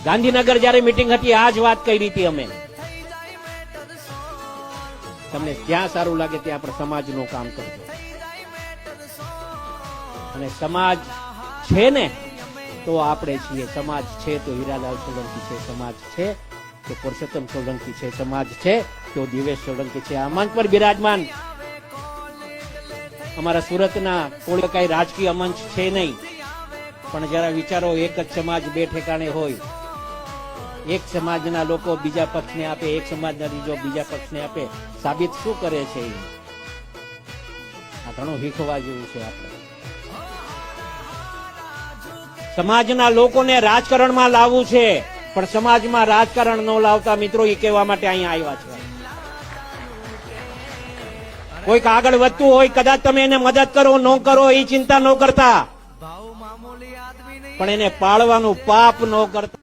ગાંધીનગર જયારે મીટિંગ હતી આ જ વાત કરી હતી અમે. તમને જ્યાં સારું લાગે ત્યાં આપણે સમાજનું કામ કરજો. અને સમાજ છે ને તો આપણે છીએ. સમાજ છે તો હીરાલાલ સોલંકી છે. સમાજ છે તો પુરુષોત્તમ સોલંકી છે. સમાજ છે તો દિવેશ સોલંકી છે. આ મંચ પર બિરાજમાન અમારા સુરતના કોઈ કઈ રાજકીય મંચ છે નહીં, પણ જરા વિચારો, એક જ સમાજ બે ઠેકાણે હોય. એક સમાજના લોકો બીજા પક્ષને આપે, એક સમાજના બીજો બીજા પક્ષને આપે. સાબિત શું કરે છે? આ ઘણું શીખવા જેવું છે. આપણે સમાજના લોકોને રાજકારણમાં લાવવું છે, પણ સમાજમાં રાજકારણ ન લાવતા મિત્રો એ કહેવા માટે અહીંયા આવ્યા છે. કોઈક આગળ વધતું હોય, કદાચ તમે એને મદદ કરો ન કરો એ ચિંતા ન કરતા, પણ એને પાળવાનું પાપ ન કરતા.